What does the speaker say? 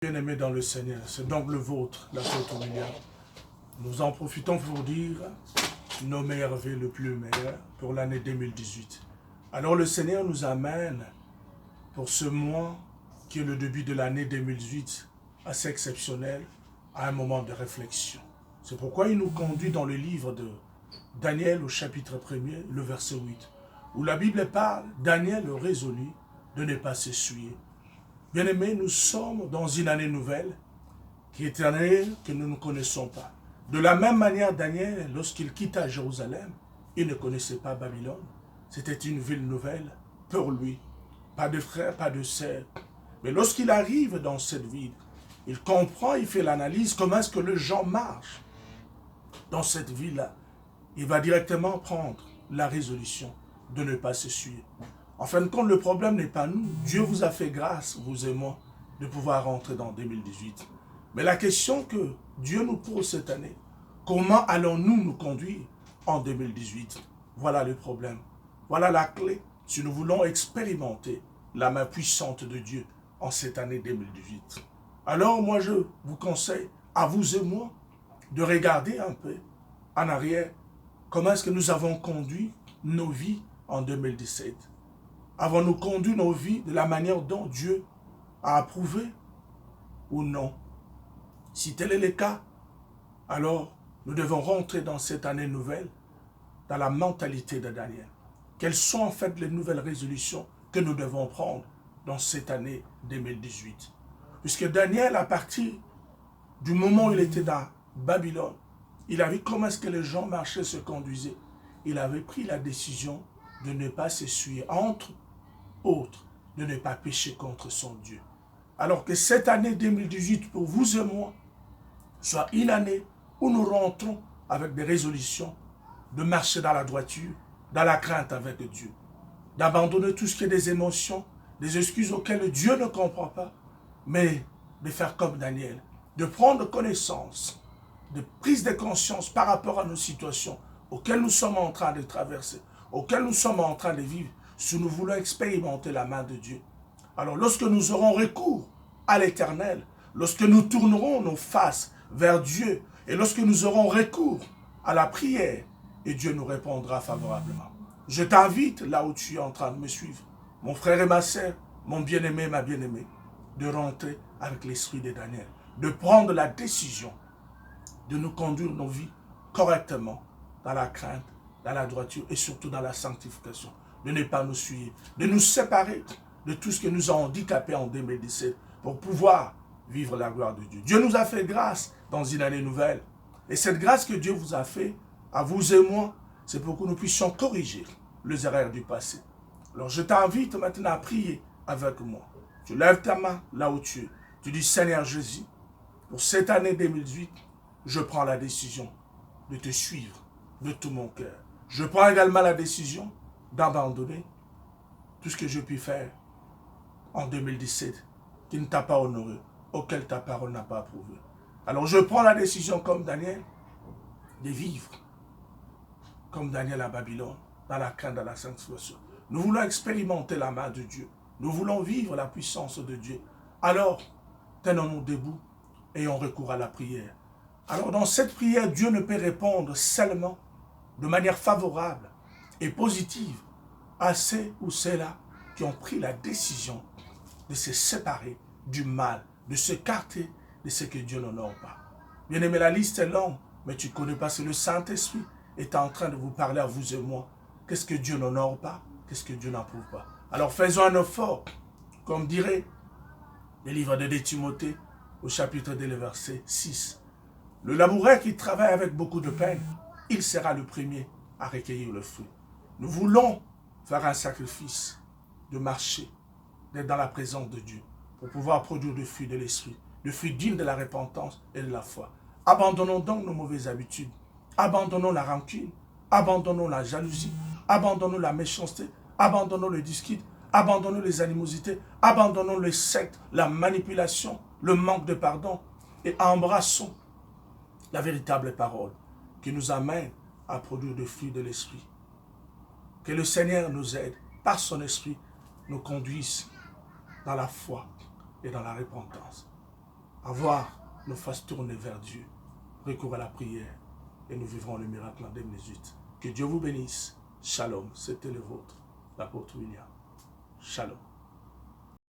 Bien-aimés dans le Seigneur, c'est donc le vôtre, l'apôtre William. Nous en profitons pour dire nos meilleurs vœux le plus meilleur pour l'année 2018. Alors le Seigneur nous amène pour ce mois qui est le début de l'année 2018, assez exceptionnel, à un moment de réflexion. C'est pourquoi il nous conduit dans le livre de Daniel au chapitre 1er, le verset 8, où la Bible parle, Daniel résolut de ne pas s'essuyer. Bien-aimés, nous sommes dans une année nouvelle qui est une année que nous ne connaissons pas. De la même manière, Daniel, lorsqu'il quitta Jérusalem, il ne connaissait pas Babylone. C'était une ville nouvelle pour lui. Pas de frères, pas de sœurs. Mais lorsqu'il arrive dans cette ville, il comprend, il fait l'analyse, comment est-ce que les gens marchent dans cette ville-là. Il va directement prendre la résolution de ne pas s'essuyer. En fin de compte, le problème n'est pas nous. Dieu vous a fait grâce, vous et moi, de pouvoir rentrer dans 2018. Mais la question que Dieu nous pose cette année, comment allons-nous nous conduire en 2018? Voilà le problème. Voilà la clé si nous voulons expérimenter la main puissante de Dieu en cette année 2018. Alors moi je vous conseille, à vous et moi, de regarder un peu en arrière comment est-ce que nous avons conduit nos vies en 2017. Avons-nous conduit nos vies de la manière dont Dieu a approuvé ou non? Si tel est le cas, alors nous devons rentrer dans cette année nouvelle dans la mentalité de Daniel. Quelles sont en fait les nouvelles résolutions que nous devons prendre dans cette année 2018? Puisque Daniel, à partir du moment où il était dans Babylone, il a vu comment est-ce que les gens marchaient, se conduisaient. Il avait pris la décision de ne pas s'essuyer, entre autres, de ne pas pécher contre son Dieu. Alors que cette année 2018, pour vous et moi, soit une année où nous rentrons avec des résolutions de marcher dans la droiture, dans la crainte avec Dieu, d'abandonner tout ce qui est des émotions, des excuses auxquelles Dieu ne comprend pas, mais de faire comme Daniel, de prendre connaissance, de prise de conscience par rapport à nos situations auxquelles nous sommes en train de traverser, auxquelles nous sommes en train de vivre, si nous voulons expérimenter la main de Dieu. Alors lorsque nous aurons recours à l'Éternel, lorsque nous tournerons nos faces vers Dieu, et lorsque nous aurons recours à la prière, et Dieu nous répondra favorablement. Je t'invite, là où tu es en train de me suivre, mon frère et ma sœur, mon bien-aimé, ma bien-aimée, de rentrer avec l'esprit de Daniel, de prendre la décision de nous conduire nos vies correctement dans la crainte, dans la droiture et surtout dans la sanctification, de ne pas nous suivre, de nous séparer de tout ce que nous a handicapés en 2017 pour pouvoir vivre la gloire de Dieu. Dieu nous a fait grâce dans une année nouvelle. Et cette grâce que Dieu vous a fait, à vous et moi, c'est pour que nous puissions corriger les erreurs du passé. Alors je t'invite maintenant à prier avec moi. Tu lèves ta main là où tu es. Tu dis, Seigneur Jésus, pour cette année 2018, je prends la décision de te suivre de tout mon cœur. Je prends également la décision d'abandonner tout ce que je puis faire en 2017 qui ne t'a pas honoré, auquel ta parole n'a pas approuvé. Alors je prends la décision comme Daniel de vivre comme Daniel à Babylone, dans la crainte, dans la sanctification. Nous voulons expérimenter la main de Dieu. Nous voulons vivre la puissance de Dieu. Alors, tenons-nous debout et ayons recours à la prière. Alors, dans cette prière, Dieu ne peut répondre seulement de manière favorable et positive à ceux ou ceux-là qui ont pris la décision de se séparer du mal, de s'écarter de ce que Dieu n'honore pas. Bien aimé, la liste est longue, mais tu ne connais pas, c'est le Saint-Esprit est en train de vous parler à vous et moi. Qu'est-ce que Dieu n'honore pas? Qu'est-ce que Dieu n'approuve pas? Alors faisons un effort, comme dirait le livre de Timothée, au chapitre 2, le verset 6. Le laboureur qui travaille avec beaucoup de peine, il sera le premier à recueillir le fruit. Nous voulons faire un sacrifice de marcher, d'être dans la présence de Dieu, pour pouvoir produire le fruit de l'esprit, le fruit digne de la repentance et de la foi. Abandonnons donc nos mauvaises habitudes. Abandonnons la rancune, abandonnons la jalousie, abandonnons la méchanceté, abandonnons le disquite, abandonnons les animosités, abandonnons les sectes, la manipulation, le manque de pardon et embrassons la véritable parole qui nous amène à produire le fruit de l'esprit. Que le Seigneur nous aide, par son esprit, nous conduise dans la foi et dans la repentance. avoir nos faces tournées vers Dieu, recours à la prière, et nous vivrons le miracle en 2018. Que Dieu vous bénisse. Shalom, c'était le vôtre, l'apôtre William. Shalom.